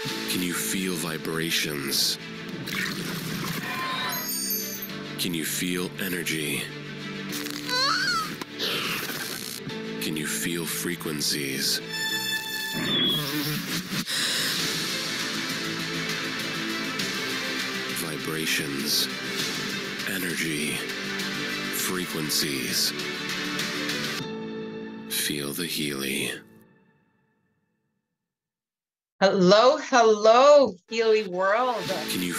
Can you feel vibrations? Can you feel energy? Can you feel frequencies? Vibrations, energy, frequencies. Feel the Healy. Hello, hello, Healy world. Can you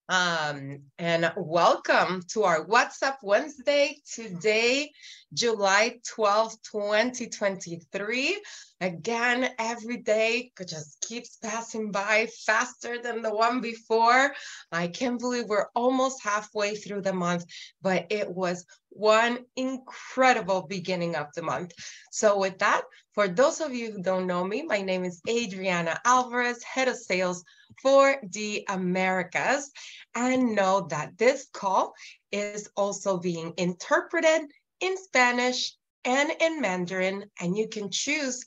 And welcome to our What's Up Wednesday. Today, July 12th, 2023. Again, every day just keeps passing by faster than the one before. I can't believe we're almost halfway through the month, but it was one incredible beginning of the month. So with that, for those of you who don't know me, my name is Adriana Alvarez, Head of Sales for the Americas. And know that this call is also being interpreted in Spanish and in Mandarin, and you can choose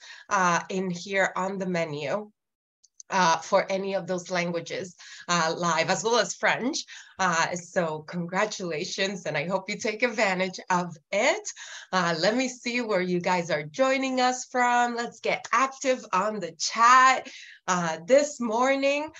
in here on the menu for any of those languages live, as well as French. So congratulations, and I hope you take advantage of it. Let me see where you guys are joining us from. Let's get active on the chat. This morning,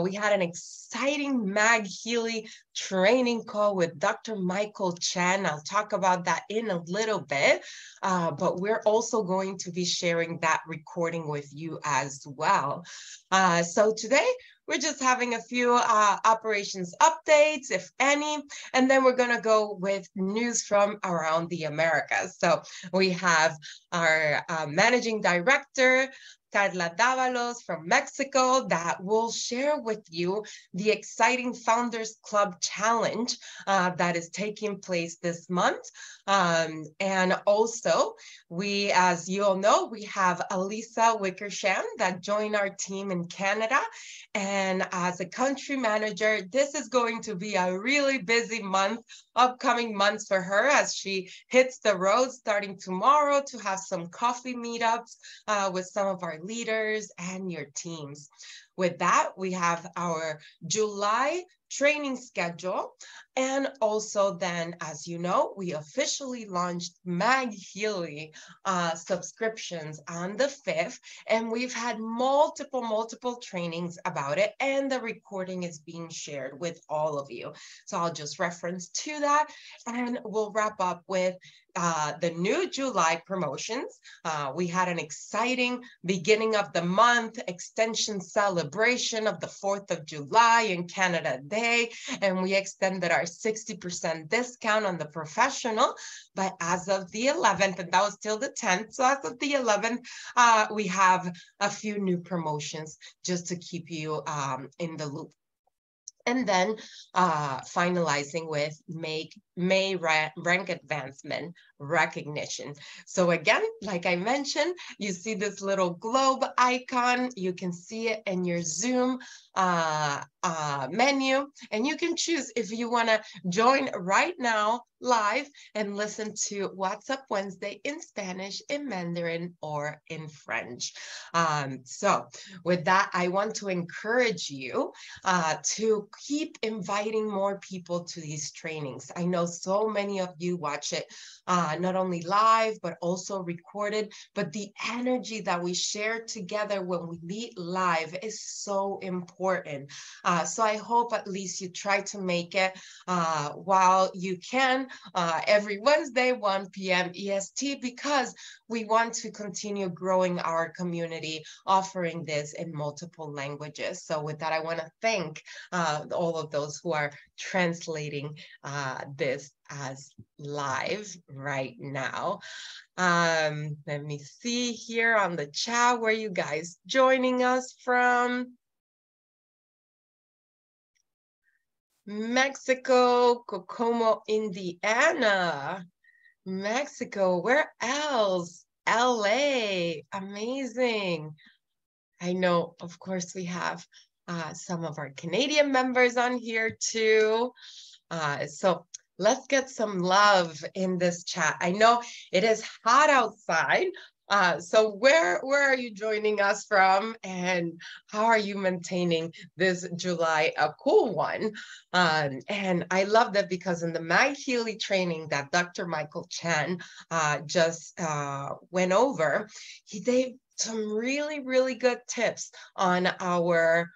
we had an exciting MagHealy training call with Dr. Michael Chen. I'll talk about that in a little bit, but we're also going to be sharing that recording with you as well. So today, we're just having a few operations updates, if any, and then we're going to go with news from around the Americas. So we have our managing director, Carla Dávalos from Mexico, that will share with you the exciting Founders Club Challenge that is taking place this month. And also, we, as you all know, we have Elisa Wickersham that joined our team in Canada. And as a country manager, this is going to be a really busy month, upcoming months for her as she hits the road starting tomorrow to have some coffee meetups with some of our leaders and your teams. With that, we have our July training schedule. And also then, as you know, we officially launched MagHealy subscriptions on the 5th, and we've had multiple trainings about it, and the recording is being shared with all of you. So I'll just reference to that, and we'll wrap up with the new July promotions. We had an exciting beginning of the month extension celebration of the 4th of July in Canada Day, and we extended our 60% discount on the professional. But as of the 11th, and that was till the 10th, so as of the 11th, we have a few new promotions just to keep you in the loop. And then finalizing with May rank advancement recognition. So again, like I mentioned, you see this little globe icon. You can see it in your Zoom menu, and you can choose if you want to join right now live and listen to What's Up Wednesday in Spanish, in Mandarin, or in French. So with that, I want to encourage you to keep inviting more people to these trainings. I know so many of you watch it not only live, but also recorded, but the energy that we share together when we meet live is so important. So I hope at least you try to make it while you can every Wednesday, 1 p.m. EST, because we want to continue growing our community, offering this in multiple languages. So with that, I want to thank all of those who are translating this as live right now. Let me see here on the chat where you guys joining us from. Mexico, Kokomo, Indiana. Mexico, where else? LA, amazing. I know, of course, we have some of our Canadian members on here too. So let's get some love in this chat. I know it is hot outside. So where are you joining us from, and how are you maintaining this July a cool one? And I love that because in the MagHealy training that Dr. Michael Chan just went over, he gave some really good tips on our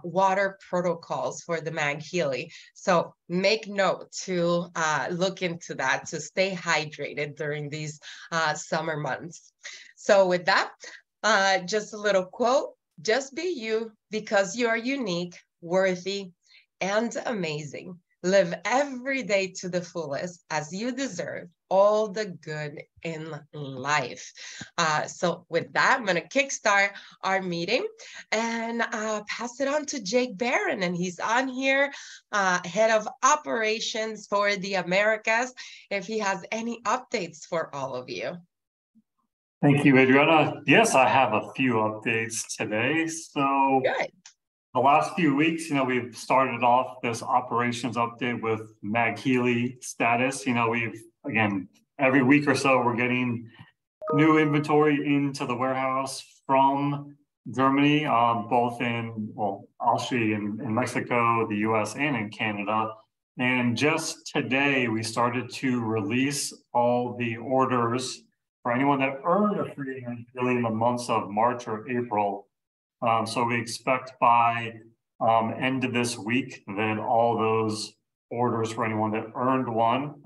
water protocols for the MagHealy. So make note to look into that to stay hydrated during these summer months. So with that, just a little quote: just be you because you are unique, worthy, and amazing. Live every day to the fullest as you deserve all the good in life. So with that, I'm going to kickstart our meeting and pass it on to Jake Barron. And he's on here, head of operations for the Americas, if he has any updates for all of you. Thank you, Adriana. Yes, I have a few updates today. So Good. the last few weeks, we've started off this operations update with MagHealy status. We've, again, every week or so, we're getting new inventory into the warehouse from Germany, both in, Austria and Mexico, the US, and in Canada. And just today, we started to release all the orders for anyone that earned a free MagHealy in the months of March or April. So we expect by end of this week that all those orders for anyone that earned one,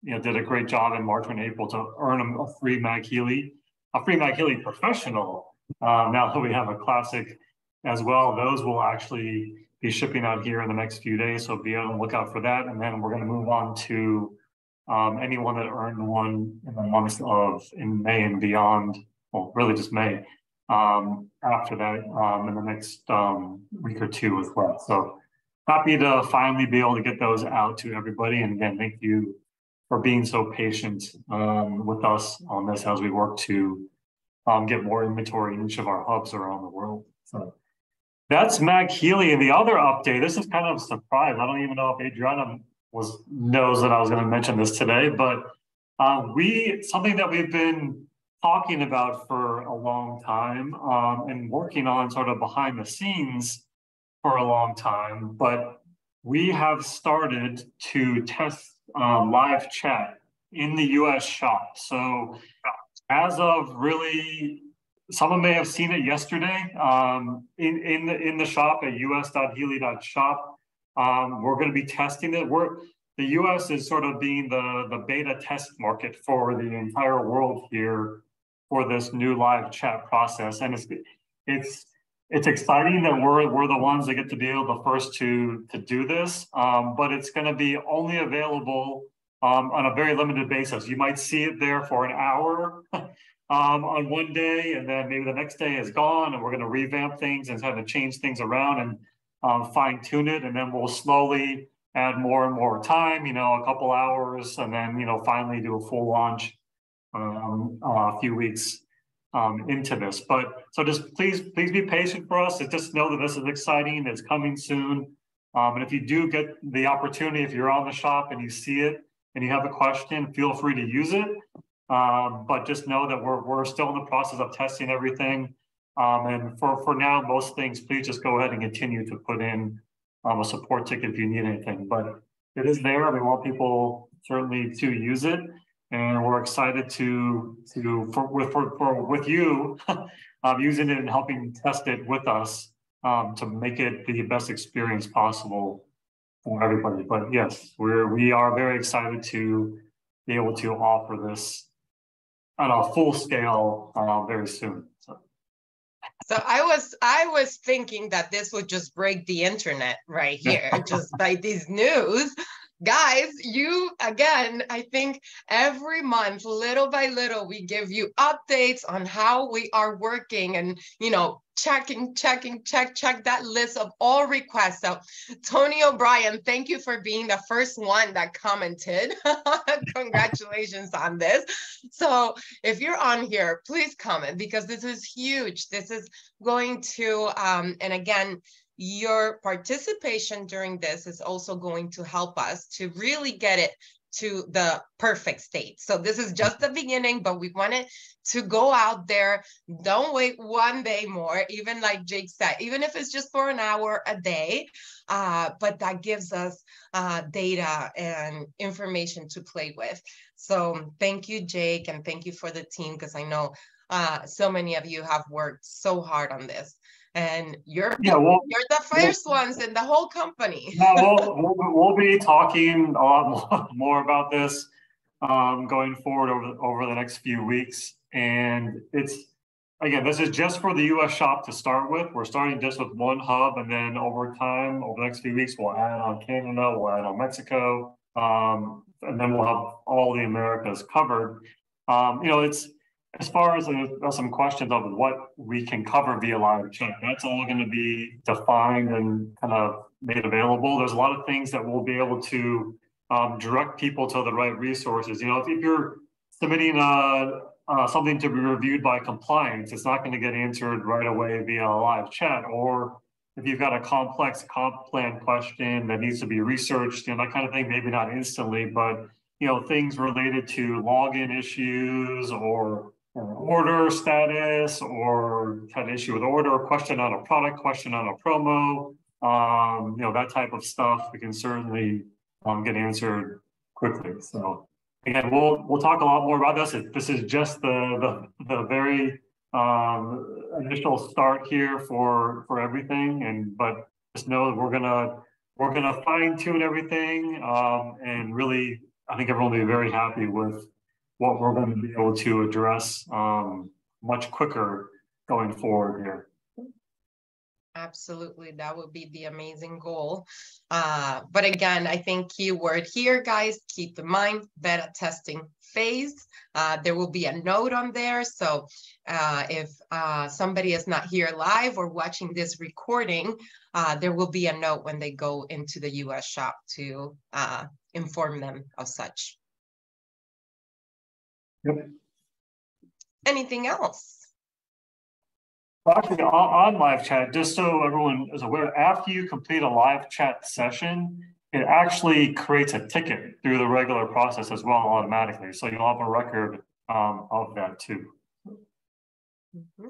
did a great job in March and April to earn a free MagHealy Professional. Now that we have a Classic as well, those will actually be shipping out here in the next few days. So be on the lookout for that. And then we're going to move on to anyone that earned one in the months in May and beyond, well, really just May, after that in the next week or two as well. So happy to finally be able to get those out to everybody. And again, thank you for being so patient with us on this as we work to get more inventory in each of our hubs around the world. So that's MagHealy. And the other update, this is kind of a surprise. I don't even know if Adriana knows that I was going to mention this today, but something that we've been talking about for a long time and working on sort of behind the scenes for a long time, but we have started to test live chat in the US shop. So as of really, someone may have seen it yesterday in the shop at us.healy.shop. We're going to be testing it. The US is sort of being the beta test market for the entire world here for this new live chat process. And it's exciting that we're the ones that get to be able the first to do this, but it's going to be only available on a very limited basis. You might see it there for an hour on one day, and then maybe the next day is gone, and we're going to revamp things and kind of change things around and fine tune it, and then we'll slowly add more and more time, a couple hours, and then, finally do a full launch a few weeks into this. But so just please be patient for us. And just know that this is exciting. It's coming soon. And if you do get the opportunity, if you're on the shop and you see it and you have a question, feel free to use it. But just know that we're still in the process of testing everything. And for now, most things, please just go ahead and continue to put in a support ticket if you need anything. But it is there. We want people certainly to use it. And we're excited with you using it and helping test it with us to make it the best experience possible for everybody. But yes, we are very excited to be able to offer this on a full scale very soon. So I was thinking that this would just break the internet right here, just by these news. Guys, I think every month, little by little, we give you updates on how we are working and, check that list of all requests. So Tony O'Brien, thank you for being the first one that commented. Congratulations on this. So if you're on here, please comment, because this is huge. This is going to, and again, your participation during this is also going to help us to really get it to the perfect state. So this is just the beginning, but we wanted to go out there. Don't wait one day more, even like Jake said, even if it's just for an hour a day, but that gives us data and information to play with. So thank you, Jake, and thank you for the team, because I know so many of you have worked so hard on this. And you're the first ones in the whole company. No, we'll be talking a lot more about this going forward over the next few weeks. And again, this is just for the US shop to start with. We're starting just with one hub, and then over time, over the next few weeks, we'll add on Canada, we'll add on Mexico, and then we'll have all the Americas covered. It's as far as there's some questions of what we can cover via live chat, that's all going to be defined and kind of made available. There's a lot of things that we'll be able to direct people to the right resources. If you're submitting something to be reviewed by compliance, it's not going to get answered right away via a live chat. Or if you've got a complex comp plan question that needs to be researched, that kind of thing, maybe not instantly, but things related to login issues or order status, or had an issue with order, question on a product, question on a promo, that type of stuff, we can certainly get answered quickly. So again, we'll talk a lot more about this. This is just the very initial start here for everything, but just know that we're gonna fine tune everything, and really, I think everyone will be very happy with what we're going to be able to address much quicker going forward here. Absolutely, that would be the amazing goal. But again, I think keyword here, guys, keep in mind, beta testing phase. There will be a note on there. So if somebody is not here live or watching this recording, there will be a note when they go into the US shop to inform them of such. Yep. Anything else? Well, actually, on live chat, just so everyone is aware, after you complete a live chat session, it actually creates a ticket through the regular process as well automatically. So you'll have a record of that too. Mm-hmm.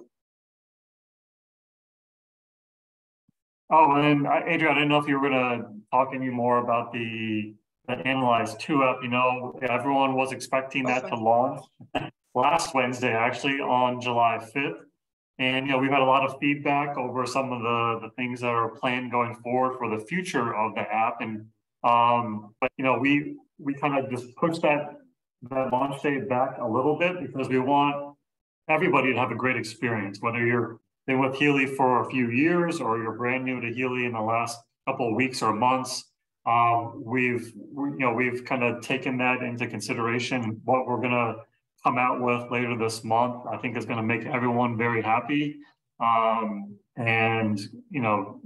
Oh, and then Adrian, I didn't know if you were going to talk any more about the Analyze 2 app. Everyone was expecting that to launch last Wednesday, actually, on July 5th. And, we've had a lot of feedback over some of the things that are planned going forward for the future of the app. And, but, we kind of just pushed that launch date back a little bit because we want everybody to have a great experience, whether you're been with Healy for a few years or you're brand new to Healy in the last couple of weeks or months. We've kind of taken that into consideration. What we're going to come out with later this month, I think, is going to make everyone very happy. And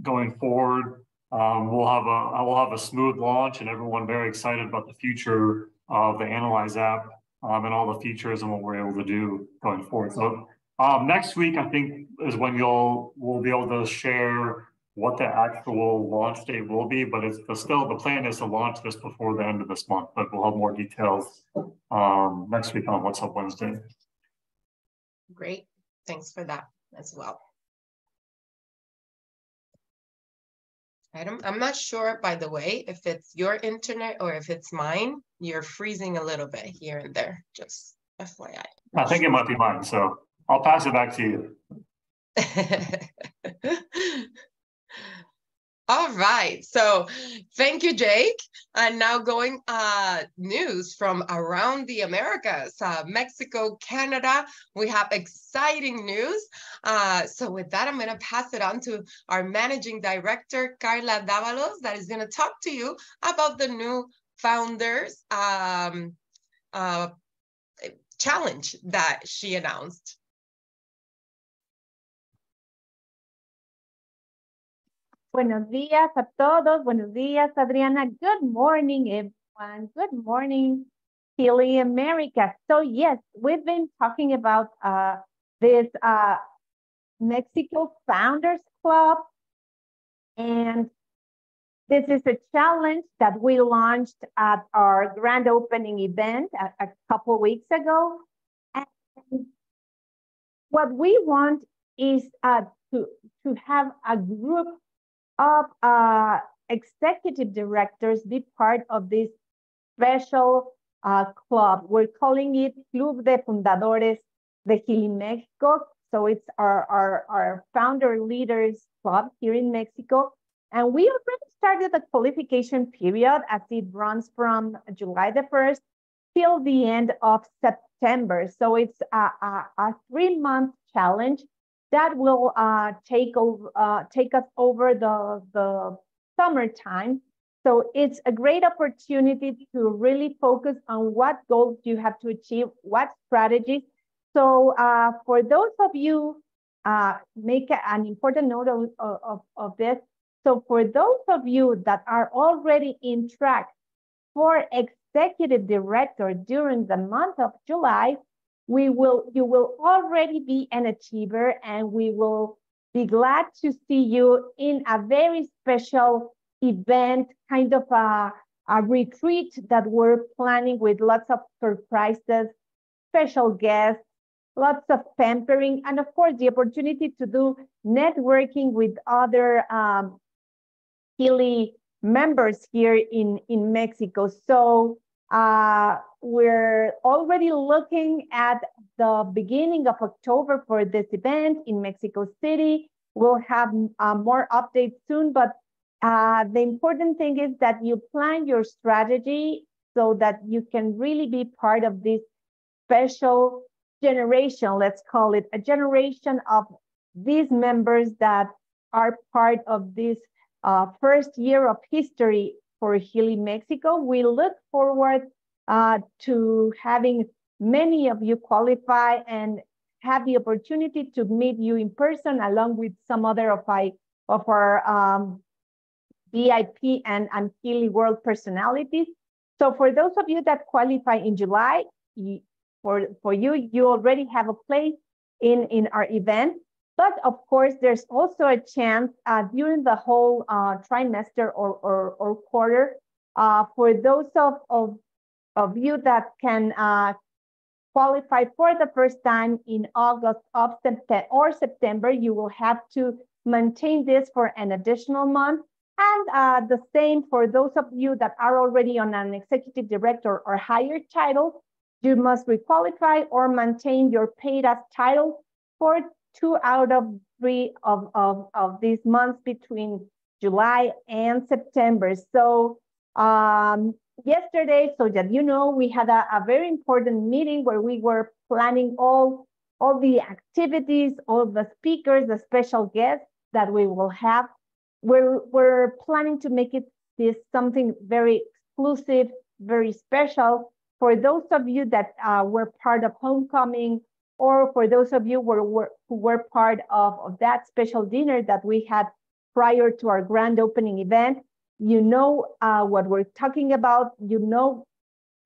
going forward, we'll have a smooth launch, and everyone very excited about the future of the Analyze app and all the features and what we're able to do going forward. So next week, I think, is when we'll be able to share what the actual launch date will be, but the plan is to launch this before the end of this month, but we'll have more details next week on What's Up Wednesday. Great, thanks for that as well. I'm not sure, by the way, if it's your internet or if it's mine. You're freezing a little bit here and there, just FYI. I think it might be mine, so I'll pass it back to you. All right, so thank you, Jake. And now going news from around the Americas, Mexico, Canada. We have exciting news. So with that, I'm going to pass it on to our managing director, Carla Dávalos, that is going to talk to you about the new founders challenge that she announced. Buenos días a todos. Buenos días, Adriana. Good morning, everyone. Good morning, Healy America. So yes, we've been talking about this Mexico Founders Club, and This is a challenge that we launched at our grand opening event a couple weeks ago. And what we want is to have a group of executive directors be part of this special club. We're calling it Club de Fundadores de Healy Mexico. So it's our founder leaders club here in Mexico. And we already started the qualification period as it runs from July the 1st till the end of September. So it's a 3-month challenge that will take us over the summertime. So it's a great opportunity to really focus on what goals you have to achieve, what strategies. So for those of you, make an important note of this. So for those of you that are already in track for executive director during the month of July, you will already be an achiever, and we will be glad to see you in a very special event, kind of a retreat that we're planning with lots of surprises, special guests, lots of pampering, and of course, the opportunity to do networking with other Healy members here in Mexico. So we're already looking at the beginning of October for this event in Mexico City. We'll have more updates soon, but the important thing is that you plan your strategy so that you can really be part of this special generation, let's call it a generation of these members that are part of this first year of history for Healy Mexico. We look forward to having many of you qualify and have the opportunity to meet you in person, along with some other of our VIP and Healy World personalities. So for those of you that qualify in July, for you already have a place in our event. But of course, there's also a chance during the whole trimester or quarter for those of you that can qualify for the first time in August or September. You will have to maintain this for an additional month. And the same for those of you that are already on an executive director or higher title. You must requalify or maintain your paid as title for 2 out of 3 of these months between July and September. So yesterday, so that you know, we had a very important meeting where we were planning all the activities, all the speakers, the special guests that we will have. We're planning to make this something very exclusive, very special for those of you that were part of Homecoming, or for those of you who were part of that special dinner that we had prior to our grand opening event. You know what we're talking about. You know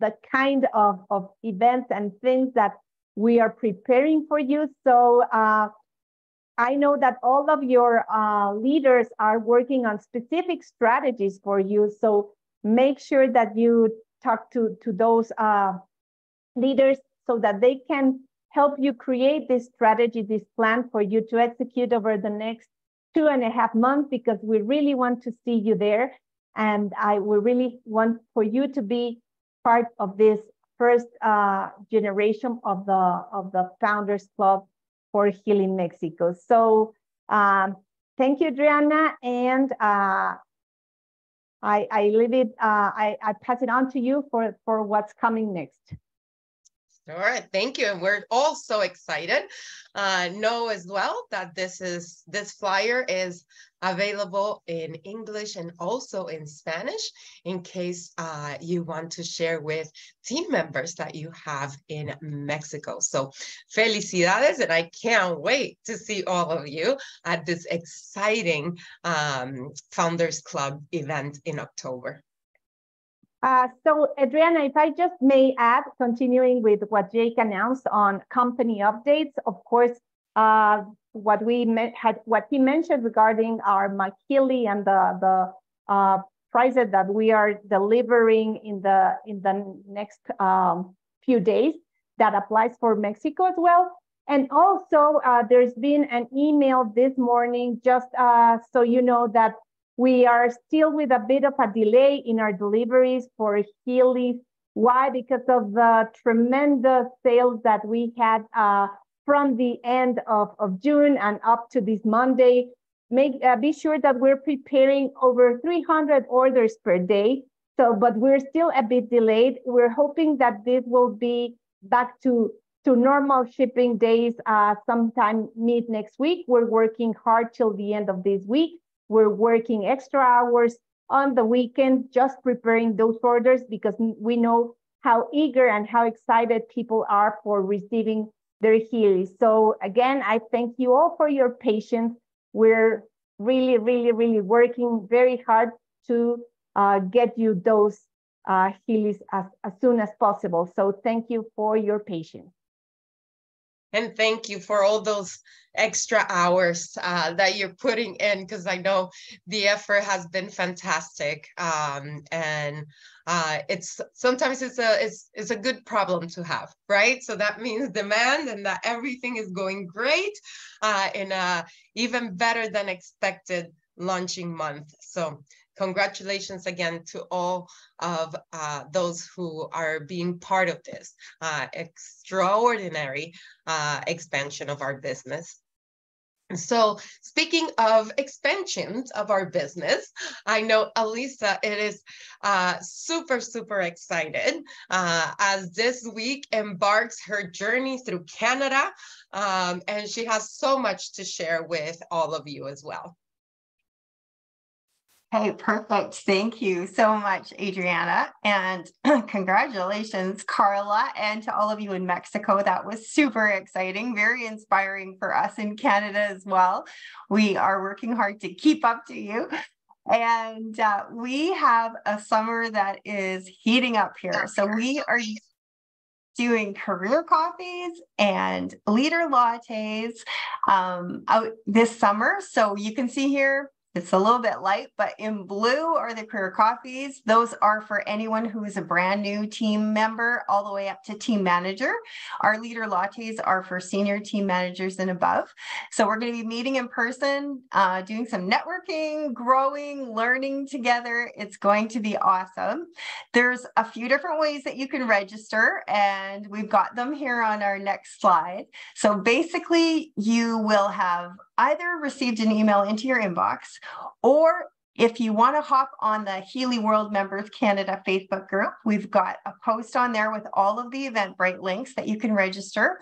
the kind of events and things that we are preparing for you. So I know that all of your leaders are working on specific strategies for you. So make sure that you talk to those leaders so that they can help you create this strategy, this plan for you to execute over the next 2.5 months, because we really want to see you there. And we really want for you to be part of this first generation of the Founders Club for Healy Mexico. So thank you, Adriana. And I leave it, I pass it on to you for what's coming next. All right, thank you. And we're all so excited. Know as well that this flyer is available in English and also in Spanish in case you want to share with team members that you have in Mexico. So felicidades, and I can't wait to see all of you at this exciting Founders Club event in October. So Adriana, if I just may add, continuing with what Jake announced on company updates, of course, what he mentioned regarding our MagHealy and the prices that we are delivering in the next few days. That applies for Mexico as well. And also, there's been an email this morning, just so you know that we are still with a bit of a delay in our deliveries for Healy. Why? Because of the tremendous sales that we had from the end of June and up to this Monday. Be sure that we're preparing over 300 orders per day. So, but we're still a bit delayed. We're hoping that this will be back to normal shipping days sometime mid next week. We're working hard till the end of this week. We're working extra hours on the weekend, just preparing those orders because we know how eager and how excited people are for receiving their Healy. So again, I thank you all for your patience. We're really, really, really working very hard to get you those Healys as soon as possible. So thank you for your patience. And thank you for all those extra hours that you're putting in, because I know the effort has been fantastic. And it's sometimes it's a good problem to have, right? So that means demand and that everything is going great in a even better than expected launching month. So congratulations again to all of those who are being part of this extraordinary expansion of our business. So speaking of expansions of our business, I know Elisa is super, super excited as this week embarks her journey through Canada, and she has so much to share with all of you as well. Hey, perfect. Thank you so much, Adriana. And congratulations, Carla, and to all of you in Mexico. That was super exciting, very inspiring for us in Canada as well. We are working hard to keep up to you. And we have a summer that is heating up here. So we are doing career coffees and leader lattes out this summer. So you can see here, it's a little bit light, but in blue are the career coffees. Those are for anyone who is a brand new team member all the way up to team manager. Our leader lattes are for senior team managers and above. So we're going to be meeting in person, doing some networking, growing, learning together. It's going to be awesome. There's a few different ways that you can register, and we've got them here on our next slide. So basically, you will have either received an email into your inbox, or if you want to hop on the Healy World Members Canada Facebook group, we've got a post on there with all of the Eventbrite links that you can register.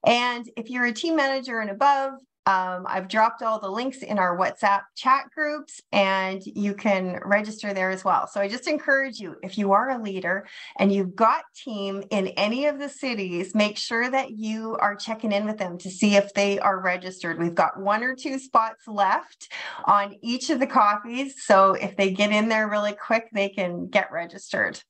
And if you're a team manager and above, I've dropped all the links in our WhatsApp chat groups, and you can register there as well. So I just encourage you, if you are a leader and you've got team in any of the cities, make sure that you are checking in with them to see if they are registered. We've got 1 or 2 spots left on each of the coffees. So if they get in there really quick, they can get registered.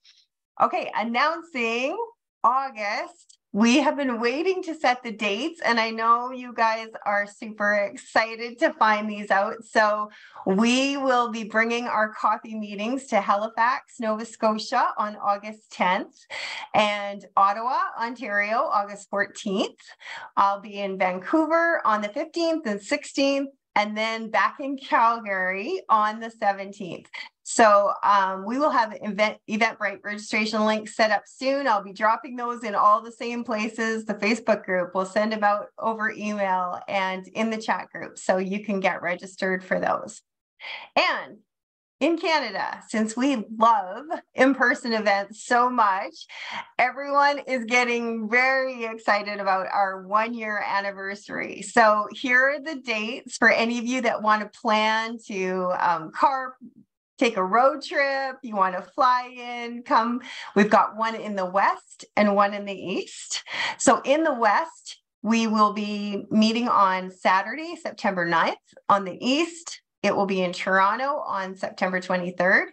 Okay, announcing August. We have been waiting to set the dates, and I know you guys are super excited to find these out. So we will be bringing our coffee meetings to Halifax, Nova Scotia on August 10th, and Ottawa, Ontario, August 14th. I'll be in Vancouver on the 15th and 16th, and then back in Calgary on the 17th. So we will have Eventbrite registration links set up soon. I'll be dropping those in all the same places. The Facebook group, we'll send them out over email and in the chat group, so you can get registered for those. And in Canada, since we love in-person events so much, everyone is getting very excited about our 1-year anniversary. So here are the dates for any of you that want to plan to take a road trip, you want to fly in, come. We've got one in the West and one in the East. So in the West, we will be meeting on Saturday, September 9th. On the East, it will be in Toronto on September 23rd,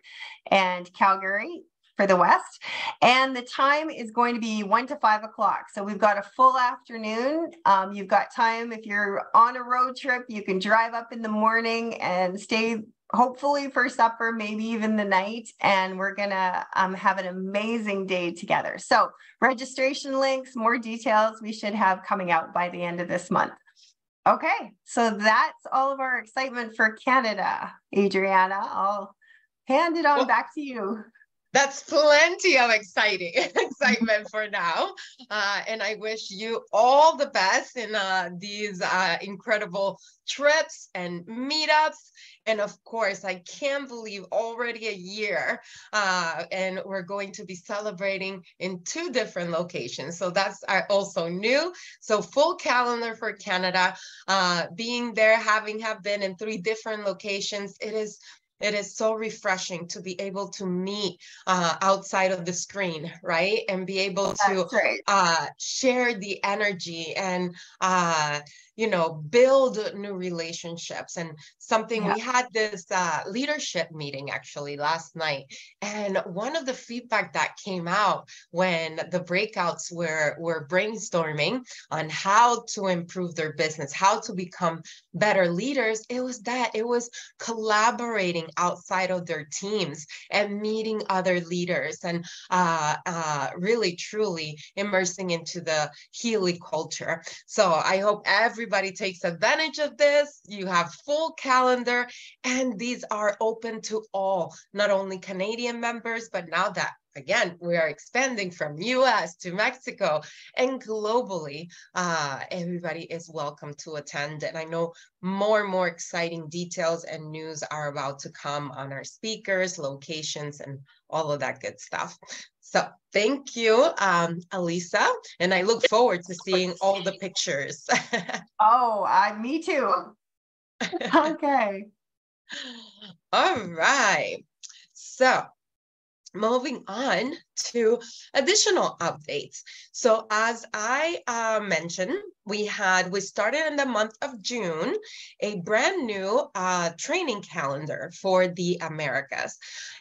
and Calgary for the West. And the time is going to be 1 to 5 o'clock. So we've got a full afternoon. You've got time. If you're on a road trip, you can drive up in the morning and stay hopefully for supper, maybe even the night, and we're gonna have an amazing day together. So registration links, more details we should have coming out by the end of this month. Okay, so that's all of our excitement for Canada. Adriana, I'll hand it on back to you. That's plenty of excitement for now. And I wish you all the best in these incredible trips and meetups. And of course, I can't believe already a year, and we're going to be celebrating in 2 different locations. So that's also new. So full calendar for Canada, being there, have been in 3 different locations. It is so refreshing to be able to meet outside of the screen, right? And be able to share the energy and, build new relationships. And something, we had this leadership meeting actually last night. And one of the feedback that came out when the breakouts were brainstorming on how to improve their business, how to become better leaders, it was collaborating outside of their teams and meeting other leaders and really truly immersing into the Healy culture. So I hope everybody takes advantage of this. You have full calendar, and these are open to all, not only Canadian members, but now that again, we are expanding from US to Mexico and globally, everybody is welcome to attend. And I know more and more exciting details and news are about to come on our speakers, locations, and all of that good stuff. So thank you, Alisa, and I look forward to seeing all the pictures. Me too. Okay. All right. So moving on to additional updates. So as I mentioned, we started in the month of June a brand new training calendar for the Americas,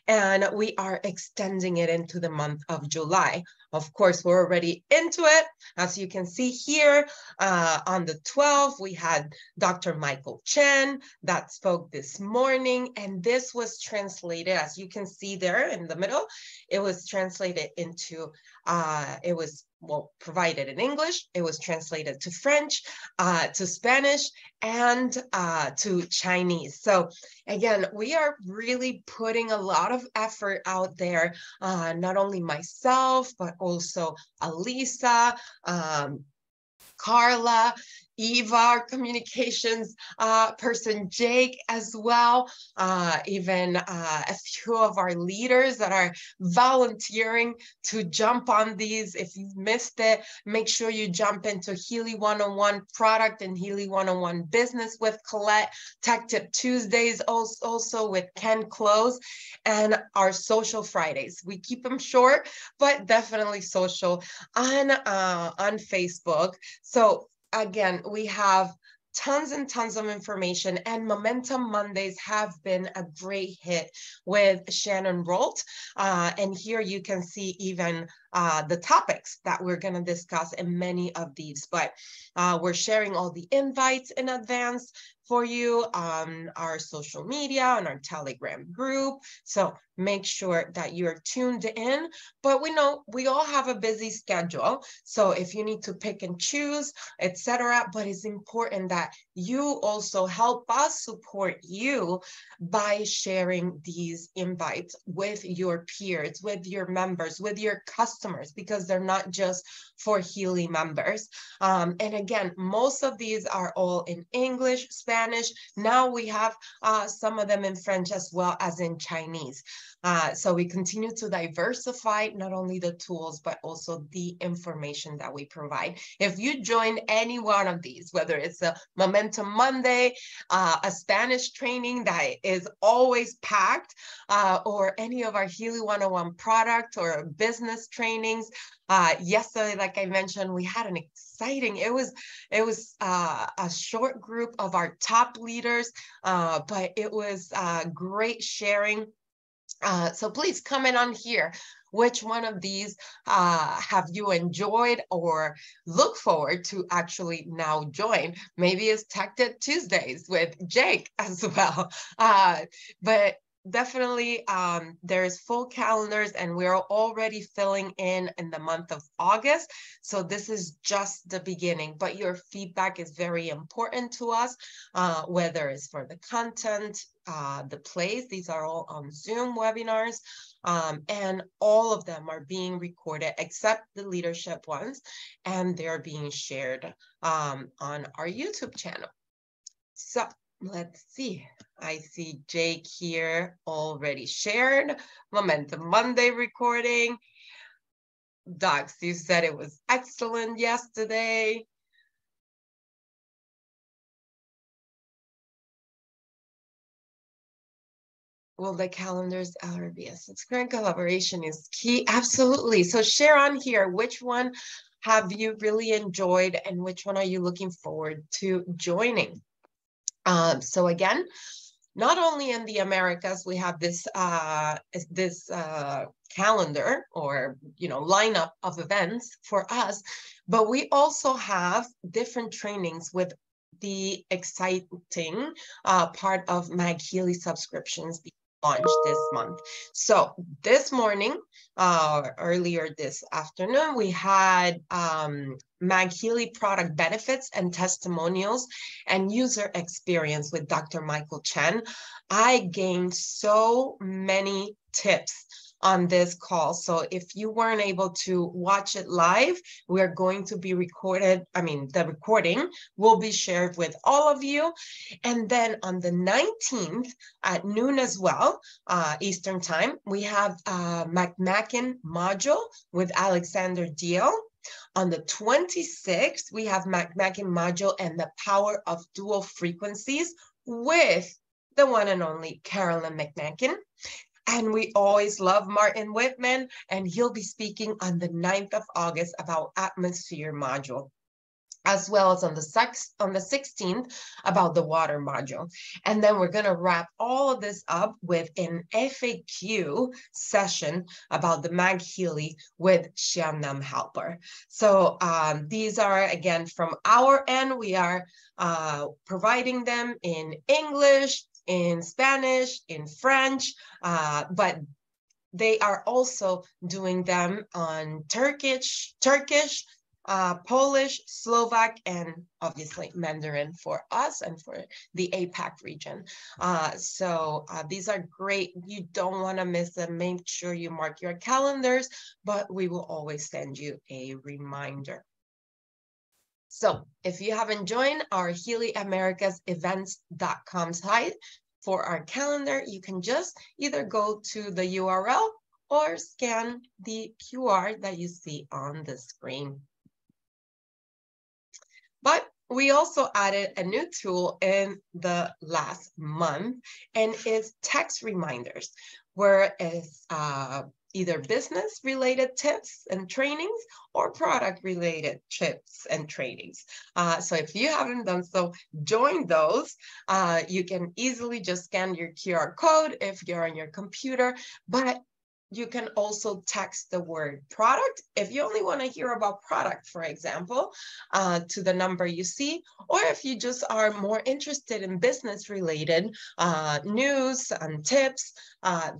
and we are extending it into the month of July. Of course, we're already into it. As you can see here, on the 12th, we had Dr. Michael Chen that spoke this morning, and this was translated, as you can see there in the middle, it was translated into, provided in English, it was translated to French, to Spanish, and to Chinese. So again, we are really putting a lot of effort out there, not only myself, but also Alisa, Carla, Eva, our communications person, Jake as well, even a few of our leaders that are volunteering to jump on these. If you missed it, make sure you jump into Healy 101 product and Healy 101 business with Colette, Tech Tip Tuesdays also with Ken Close, and our social Fridays. We keep them short, but definitely social on Facebook. So again, we have tons and tons of information, and Momentum Mondays have been a great hit with Shannon Rolt. And here you can see even the topics that we're going to discuss in many of these, but we're sharing all the invites in advance for you on our social media, on our Telegram group. So make sure that you're tuned in, but we know we all have a busy schedule. So if you need to pick and choose, etc., but it's important that you also help us support you by sharing these invites with your peers, with your members, with your customers, because they're not just for Healy members. And again, most of these are all in English, Spanish. Now we have some of them in French as well as in Chinese. So we continue to diversify not only the tools, but also the information that we provide. If you join any one of these, whether it's a Momentum Monday, a Spanish training that is always packed, or any of our Healy 101 product or business trainings. Yesterday, like I mentioned, we had an exciting, it was a short group of our top leaders, but it was great sharing So please comment on here. Which one of these have you enjoyed or look forward to actually now join? Maybe it's Tech Tip Tuesdays with Jake as well. But definitely there's full calendars, and we're already filling in the month of August. So this is just the beginning, but your feedback is very important to us, whether it's for the content, the plays. These are all on Zoom webinars, and all of them are being recorded except the leadership ones, and they're being shared on our YouTube channel. So let's see. I see Jake here already shared. Momentum Monday recording. Docs, you said it was excellent yesterday. Well, the calendars are vs. Current collaboration is key. Absolutely. So share on here, which one have you really enjoyed and which one are you looking forward to joining? So again, not only in the Americas, we have this calendar or lineup of events for us, but we also have different trainings with the exciting part of MagHealy subscriptions being launched this month. So this morning, earlier this afternoon, we had MagHealy product benefits and testimonials and user experience with Dr. Michael Chen. I gained so many tips on this call. So if you weren't able to watch it live, we're going to be recorded. The recording will be shared with all of you. And then on the 19th at noon as well, Eastern time, we have McMacken module with Alexander Deal. On the 26th, we have McMacken module and the power of dual frequencies with the one and only Carolyn McMacken. And we always love Martin Whitman, and he'll be speaking on the 9th of August about atmosphere module, as well as on the 16th about the water module. And then we're going to wrap all of this up with an FAQ session about the MagHealy with Xiannam Halper. So these are, again, from our end, we are providing them in English, in Spanish, in French, but they are also doing them on Turkish, Polish, Slovak, and obviously Mandarin for us and for the APAC region. So these are great. You don't want to miss them. Make sure you mark your calendars, but we will always send you a reminder. So if you haven't joined our HealyAmericasEvents.com site for our calendar, you can just either go to the URL or scan the QR that you see on the screen. But we also added a new tool in the last month, and it's text reminders, where it's either business-related tips and trainings or product-related tips and trainings. So if you haven't done so, join those. You can easily just scan your QR code if you're on your computer, but you can also text the word product if you only want to hear about product, for example, to the number you see, or if you just are more interested in business related news and tips,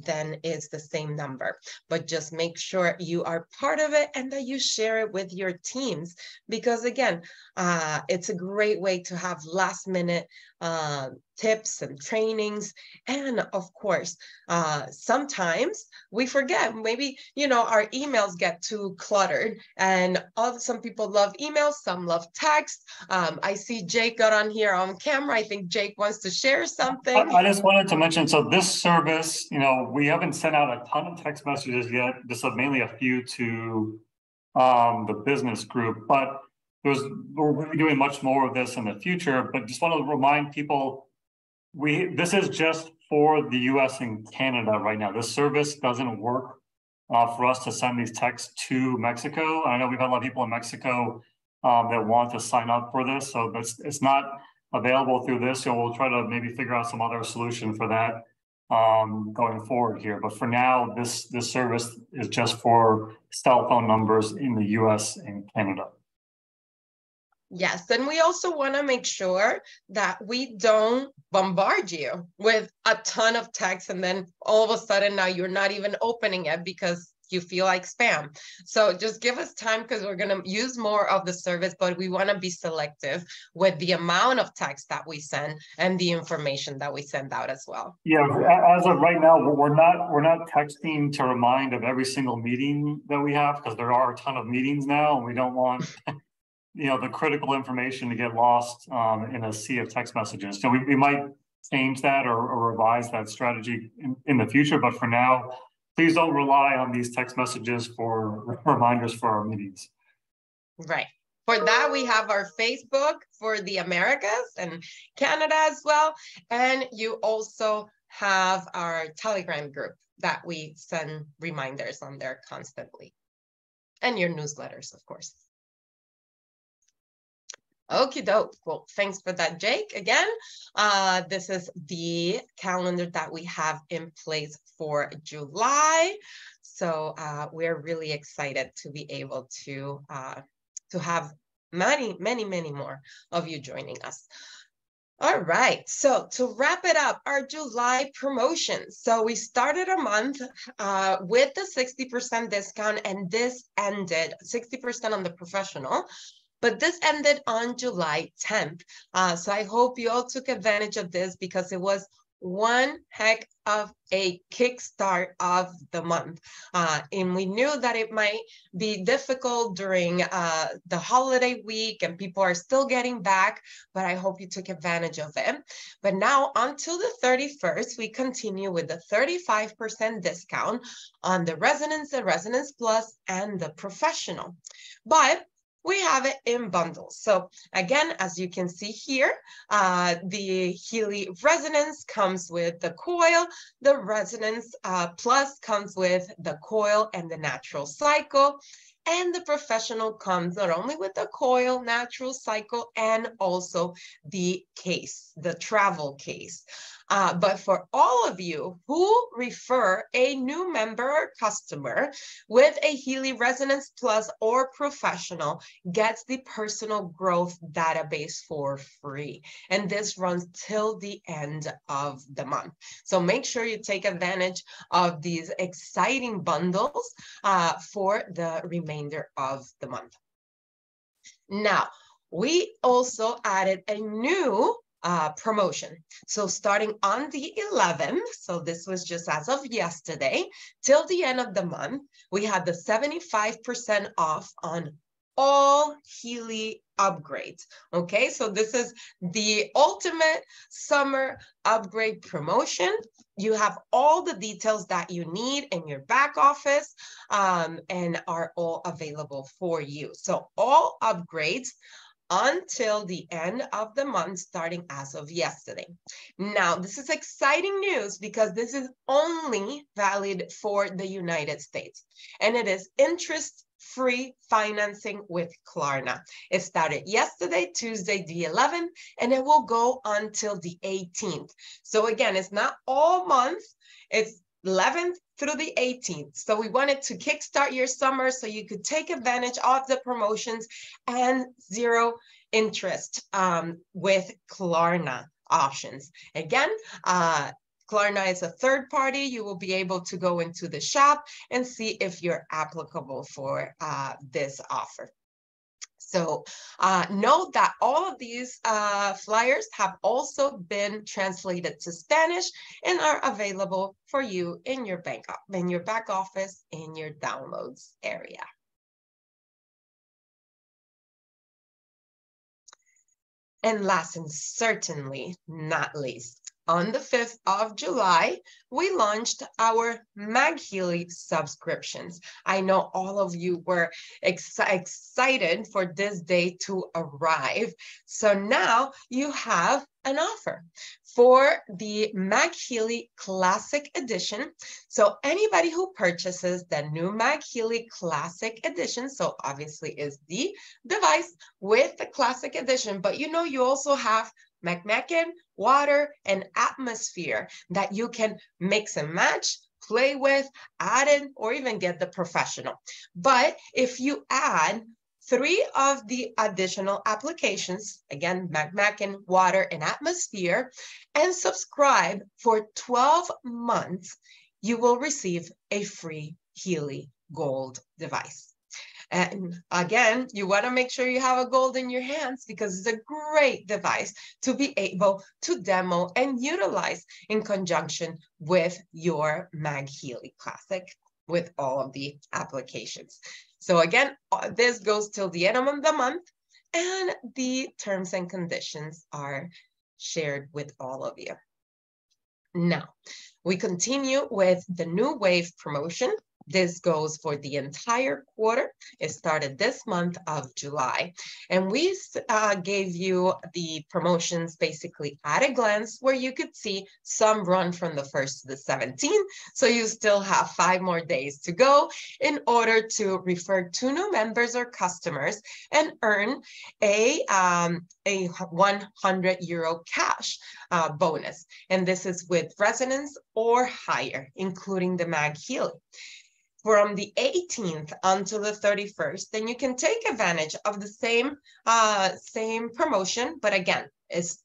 then it's the same number. But just make sure you are part of it and that you share it with your teams, because again, it's a great way to have last minute tips and trainings. And of course, sometimes we forget, maybe, our emails get too cluttered, and some people love emails, some love text. I see Jake got on here on camera. I think Jake wants to share something. I just wanted to mention, so this service, we haven't sent out a ton of text messages yet, just mainly a few to the business group, but we're going to be doing much more of this in the future. But just want to remind people, this is just for the US and Canada right now. This service doesn't work for us to send these texts to Mexico. I know we've had a lot of people in Mexico that want to sign up for this, so it's not available through this. So we'll try to maybe figure out some other solution for that going forward here. But for now, this service is just for cell phone numbers in the US and Canada. Yes, and we also want to make sure that we don't bombard you with a ton of text and then all of a sudden now you're not even opening it because you feel like spam. So just give us time because we're going to use more of the service, but we want to be selective with the amount of text that we send and the information that we send out as well. Yeah, as of right now, we're not texting to remind of every single meeting that we have because there are a ton of meetings now and we don't want the critical information to get lost in a sea of text messages. So we might change that or revise that strategy in the future, but for now, please don't rely on these text messages for reminders for our meetings. Right. For that, we have our Facebook for the Americas and Canada as well. And you also have our Telegram group that we send reminders on there constantly. And your newsletters, of course. Okie doke. Well, thanks for that, Jake. Again, this is the calendar that we have in place for July. So we're really excited to be able to have many more of you joining us. All right, so to wrap it up, our July promotion. So we started a month with the 60% discount, and this ended 60% on the professional. But this ended on July 10th. So I hope you all took advantage of this because it was one heck of a kickstart of the month. And we knew that it might be difficult during the holiday week and people are still getting back, but I hope you took advantage of it. But now until the 31st, we continue with the 35% discount on the Resonance and Resonance Plus and the Professional. But we have it in bundles. So again, as you can see here, the Healy Resonance comes with the coil, the Resonance Plus comes with the coil and the natural cycle, and the Professional comes not only with the coil, natural cycle, and also the case, the travel case. But for all of you who refer a new member or customer with a Healy Resonance Plus or Professional gets the personal growth database for free. And this runs till the end of the month. So make sure you take advantage of these exciting bundles for the remainder of the month. Now, we also added a new promotion. So starting on the 11th, so this was just as of yesterday, till the end of the month, we had the 75% off on all Healy upgrades. Okay, so this is the ultimate summer upgrade promotion. You have all the details that you need in your back office and are all available for you. So all upgrades until the end of the month, starting as of yesterday. Now, this is exciting news because this is only valid for the United States, and it is interest-free financing with Klarna. It started yesterday, Tuesday the 11th, and it will go until the 18th. So again, it's not all month, it's 11th through the 18th. So we wanted to kickstart your summer so you could take advantage of the promotions and zero interest with Klarna options. Again, Klarna is a third party. You will be able to go into the shop and see if you're applicable for this offer. So note that all of these flyers have also been translated to Spanish and are available for you in your back office, in your downloads area. And last and certainly not least, on the 5th of July, we launched our MagHealy subscriptions. I know all of you were excited for this day to arrive. So now you have an offer for the MagHealy Classic Edition. So anybody who purchases the new MagHealy Classic Edition, so obviously is the device with the Classic Edition, but you know you also have MagHealy, water, and atmosphere that you can mix and match, play with, add in, or even get the professional. But if you add 3 of the additional applications, again, MagHealy, water, and atmosphere, and subscribe for 12 months, you will receive a free Healy Gold device. And again, you want to make sure you have a gold in your hands because it's a great device to be able to demo and utilize in conjunction with your MagHealy Classic with all of the applications. So again, this goes till the end of the month, and the terms and conditions are shared with all of you. Now, we continue with the new wave promotion. This goes for the entire quarter. It started this month of July. And we gave you the promotions basically at a glance, where you could see some run from the 1st to the 17th. So you still have 5 more days to go in order to refer 2 new members or customers and earn a 100 euro cash bonus. And this is with residence or higher, including the MagHealy. From the 18th until the 31st, then you can take advantage of the same promotion, but again, it's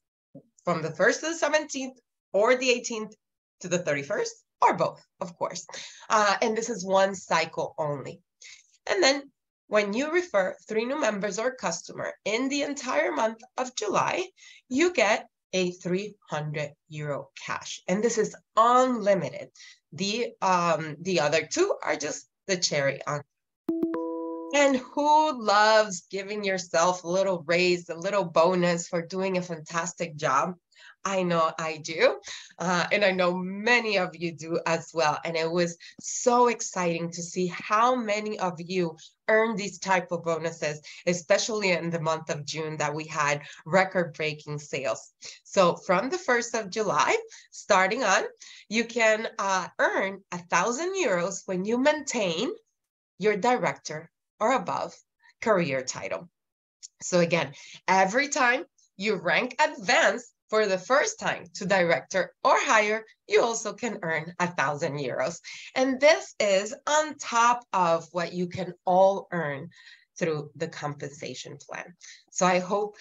from the 1st to the 17th or the 18th to the 31st, or both, of course. And this is one cycle only. And then when you refer 3 new members or customer in the entire month of July, you get a 300 euro cash. And this is unlimited. The other 2 are just the cherry on. And who loves giving yourself a little raise, a little bonus for doing a fantastic job? I know I do, and I know many of you do as well. And it was so exciting to see how many of you earned these type of bonuses, especially in the month of June that we had record-breaking sales. So from the 1st of July, starting on, you can earn 1,000 euros when you maintain your director or above career title. So again, every time you rank advanced for the first time to director or higher, you also can earn 1,000 euros. And this is on top of what you can all earn through the compensation plan. So I hope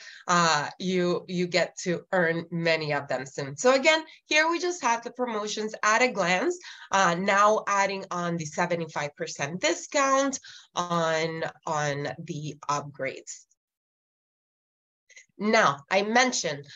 you get to earn many of them soon. So again, here we just have the promotions at a glance, now adding on the 75% discount on the upgrades. Now, I mentioned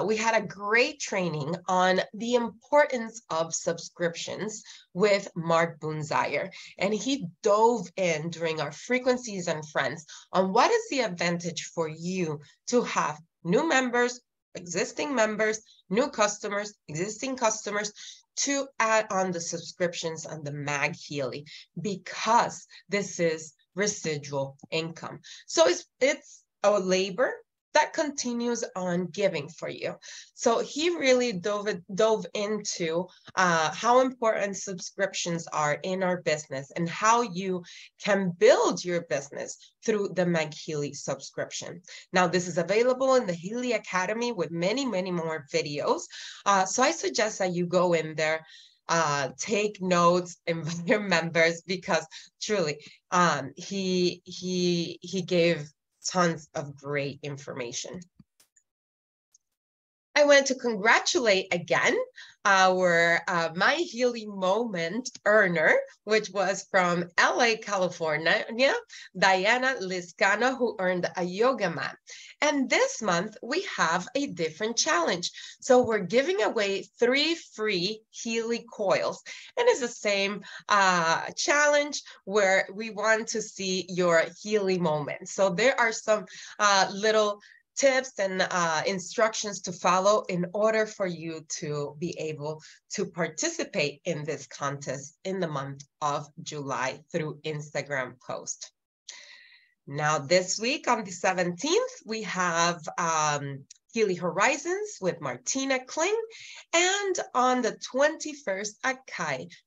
we had a great training on the importance of subscriptions with Mark Boonzaier, and he dove in during our Frequencies and Friends on what is the advantage for you to have new members, existing members, new customers, existing customers, to add on the subscriptions on the MagHealy, because this is residual income. So it's a labor that continues on giving for you. So he really dove into how important subscriptions are in our business and how you can build your business through the MagHealy subscription. Now, this is available in the Healy Academy with many, many more videos. So I suggest that you go in there, take notes, invite your members, because truly he gave tons of great information. I want to congratulate again our myhealymoment earner, which was from LA, California, Diana Liscano, who earned a yoga mat. And this month we have a different challenge. So we're giving away 3 free Healy coils. And it's the same challenge where we want to see your Healy moment. So there are some little tips and instructions to follow in order for you to be able to participate in this contest in the month of July through Instagram post. Now, this week on the 17th, we have Healy Horizons with Martina, Kling, and on the 21st,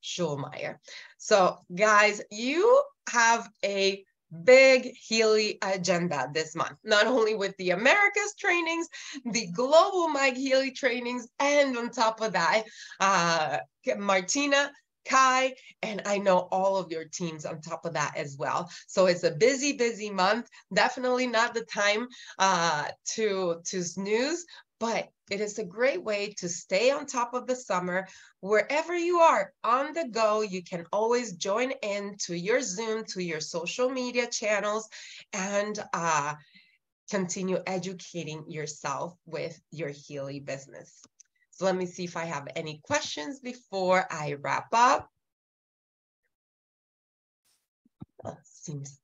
Schulmeyer. So guys, you have a big Healy agenda this month, not only with the Americas trainings, the global MagHealy trainings, and on top of that, Martina, Kai, and I know all of your teams on top of that as well. So it's a busy, busy month. Definitely not the time to snooze, but it is a great way to stay on top of the summer. Wherever you are on the go, you can always join in to your Zoom, to your social media channels, and continue educating yourself with your Healy business. So let me see if I have any questions before I wrap up. Oh, seems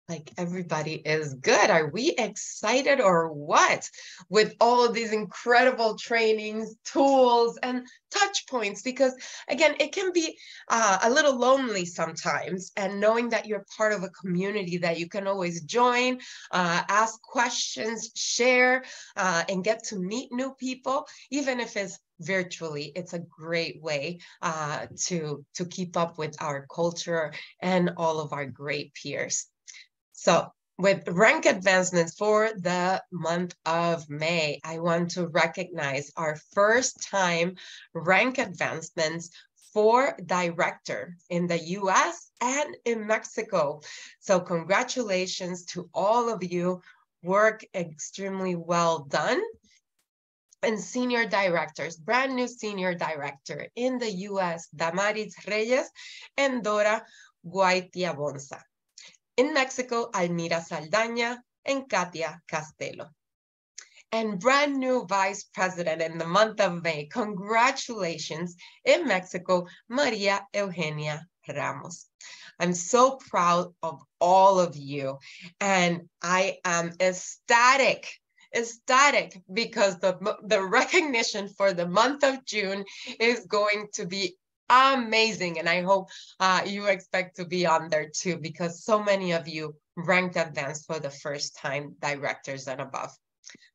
like everybody is good. Are we excited or what with all of these incredible trainings, tools, and touch points? Because again, it can be a little lonely sometimes, and knowing that you're part of a community that you can always join, ask questions, share, and get to meet new people, even if it's virtually, it's a great way to keep up with our culture and all of our great peers. So with rank advancements for the month of May, I want to recognize our first time rank advancements for director in the US and in Mexico. So congratulations to all of you. Work extremely well done. And senior directors, brand new senior director in the US, Damaris Reyes and Dora Guaitiabonza. In Mexico, Almira Saldaña and Katia Castelo. And brand new vice president in the month of May, congratulations, in Mexico, Maria Eugenia Ramos. I'm so proud of all of you, and I am ecstatic because the recognition for the month of June is going to be amazing. And I hope you expect to be on there too, because so many of you ranked advanced for the first time, directors and above.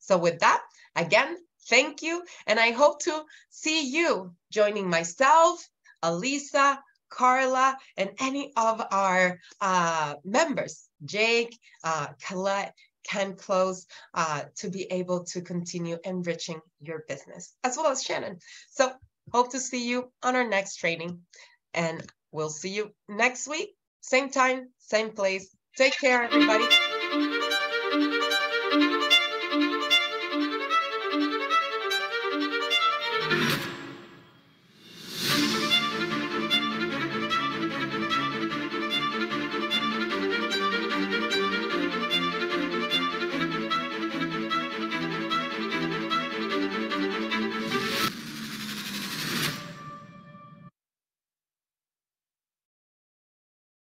So with that, again, thank you. And I hope to see you joining myself, Elisa, Carla, and any of our members, Jake, Colette, Ken Close, to be able to continue enriching your business, as well as Shannon. So hope to see you on our next training, and we'll see you next week, same time, same place. Take care, everybody.